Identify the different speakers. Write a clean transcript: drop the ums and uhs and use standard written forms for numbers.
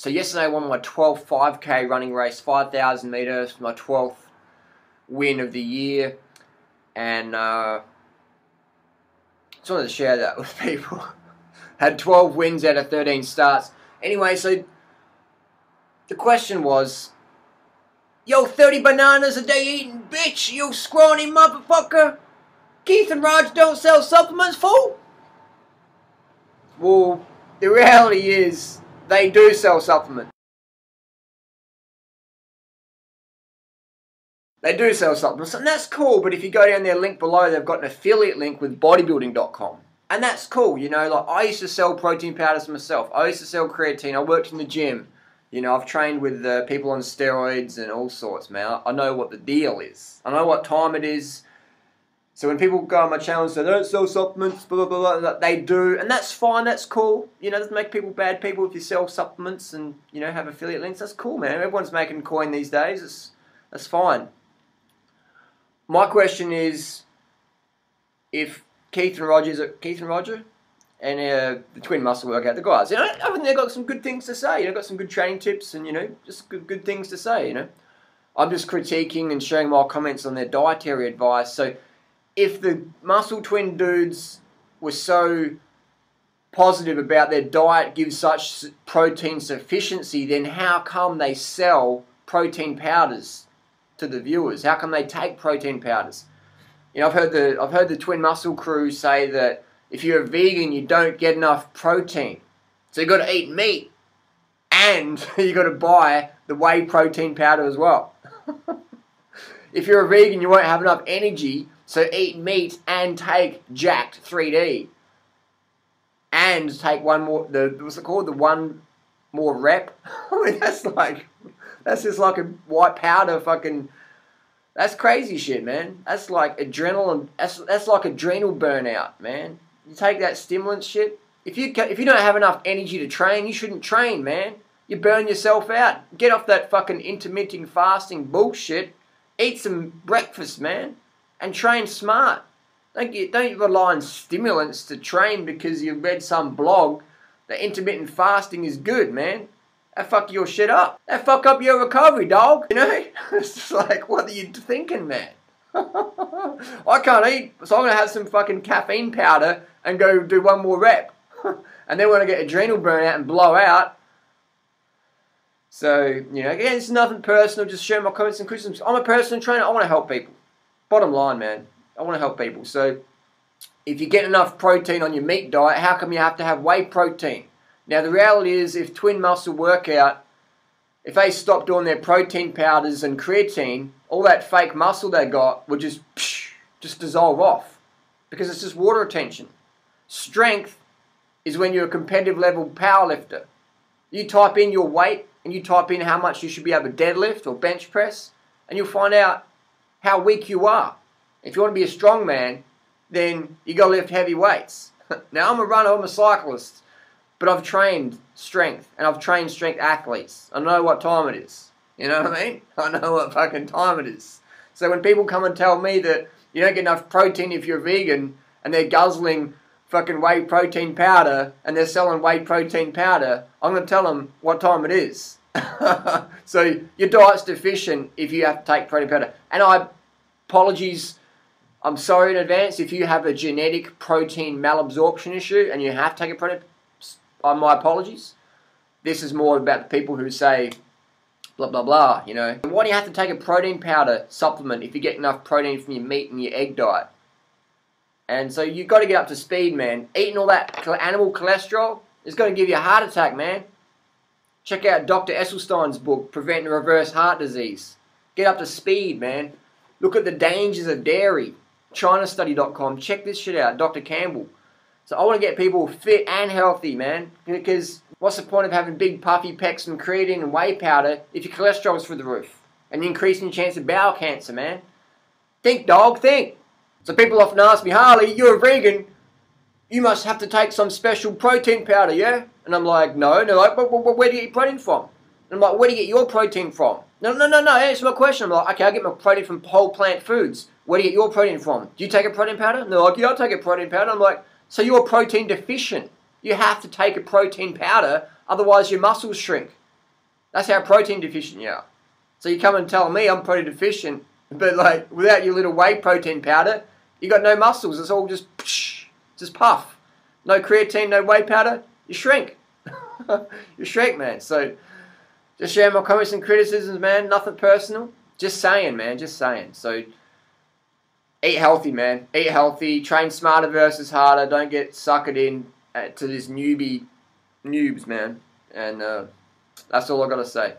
Speaker 1: So yesterday I won my 12th 5K running race, 5,000 meters, my 12th win of the year, and just wanted to share that with people. Had 12 wins out of 13 starts. Anyway, so the question was, yo, 30 bananas a day eating bitch, you scrawny motherfucker. Keith and Raj don't sell supplements, fool? Well, the reality is, they do sell supplements. They do sell supplements, and that's cool, but if you go down their link below, they've got an affiliate link with bodybuilding.com. And that's cool, you know, like I used to sell protein powders myself. I used to sell creatine. I worked in the gym. You know, I've trained with people on steroids and all sorts, man. I know what the deal is. I know what time it is. So when people go on my channel and say, they don't sell supplements, blah, blah, blah, blah, they do. And that's fine, that's cool. You know, it doesn't make people bad people if you sell supplements and, you know, have affiliate links. That's cool, man. Everyone's making coin these days. That's fine. My question is, if Keith and Roger and the twin muscle workout, the guys, you know, I think they've got some good things to say. You know, got some good training tips and, you know, just good things to say, you know. I'm just critiquing and sharing my comments on their dietary advice. So if the muscle twin dudes were so positive about their diet gives such protein sufficiency, then how come they sell protein powders to the viewers? How come they take protein powders? You know, I've heard the twin muscle crew say that if you're a vegan, you don't get enough protein, so you got to eat meat, and you got to buy the whey protein powder as well. If you're a vegan, you won't have enough energy, so eat meat and take Jacked 3D, and take one more. What's it called? The one more rep. I mean, that's just like a white powder fucking. That's crazy shit, man. That's like adrenaline. That's like adrenal burnout, man. You take that stimulant shit. If you don't have enough energy to train, you shouldn't train, man. You burn yourself out. Get off that fucking intermittent fasting bullshit. Eat some breakfast, man, and train smart. Don't rely on stimulants to train because you read some blog that intermittent fasting is good, man. That fuck your shit up. That fuck up your recovery, dog. You know? It's just like, what are you thinking, man? I can't eat, so I'm going to have some fucking caffeine powder and go do one more rep. And then when I get adrenal burnout and blow out. So, you know, again, it's nothing personal, just sharing my comments and criticisms. I'm a personal trainer. I want to help people. Bottom line, man. I want to help people. So, if you get enough protein on your meat diet, how come you have to have whey protein? Now, the reality is, if Twin Muscle Workout, if they stop doing their protein powders and creatine, all that fake muscle they got would just dissolve off. Because it's just water retention. Strength is when you're a competitive level powerlifter. You type in your weight, and you type in how much you should be able to deadlift or bench press, and you'll find out how weak you are. If you want to be a strong man, then you got to lift heavy weights. Now, I'm a runner, I'm a cyclist. But I've trained strength, and I've trained strength athletes. I know what time it is. You know what I mean? I know what fucking time it is. So when people come and tell me that you don't get enough protein if you're vegan, and they're guzzling fucking whey protein powder, and they're selling whey protein powder, I'm going to tell them what time it is. So your diet's deficient if you have to take protein powder. And apologies, I'm sorry in advance if you have a genetic protein malabsorption issue, and you have to take a protein. My apologies. This is more about the people who say blah blah blah, you know. Why do you have to take a protein powder supplement if you get enough protein from your meat and your egg diet? And so you've got to get up to speed, man. Eating all that animal cholesterol is going to give you a heart attack, man. Check out Dr. Esselstein's book, Prevent and Reverse Heart Disease. Get up to speed, man. Look at the dangers of dairy. Chinastudy.com. Check this shit out. Dr. Campbell. So I want to get people fit and healthy, man. Because what's the point of having big puffy pecs and creatine and whey powder if your cholesterol's through the roof? And increasing your chance of bowel cancer, man. Think, dog, think. So people often ask me, Harley, you're a vegan. You must have to take some special protein powder, yeah? And I'm like, no. And they're like, but where do you get your protein from? And I'm like, where do you get your protein from? No, answer my question. I'm like, okay, I get my protein from whole plant foods. Where do you get your protein from? Do you take a protein powder? And they're like, yeah, I take a protein powder. I'm like, so you're protein deficient. You have to take a protein powder, otherwise your muscles shrink. That's how protein deficient you are. So you come and tell me I'm protein deficient, but like without your little whey protein powder, you got no muscles. It's all just puff. No creatine, no whey powder, you shrink. You shrink, man. So just share my comments and criticisms, man. Nothing personal. Just saying, man. Just saying. So eat healthy, man. Eat healthy. Train smarter versus harder. Don't get suckered in to this noobs, man. And that's all I got to say.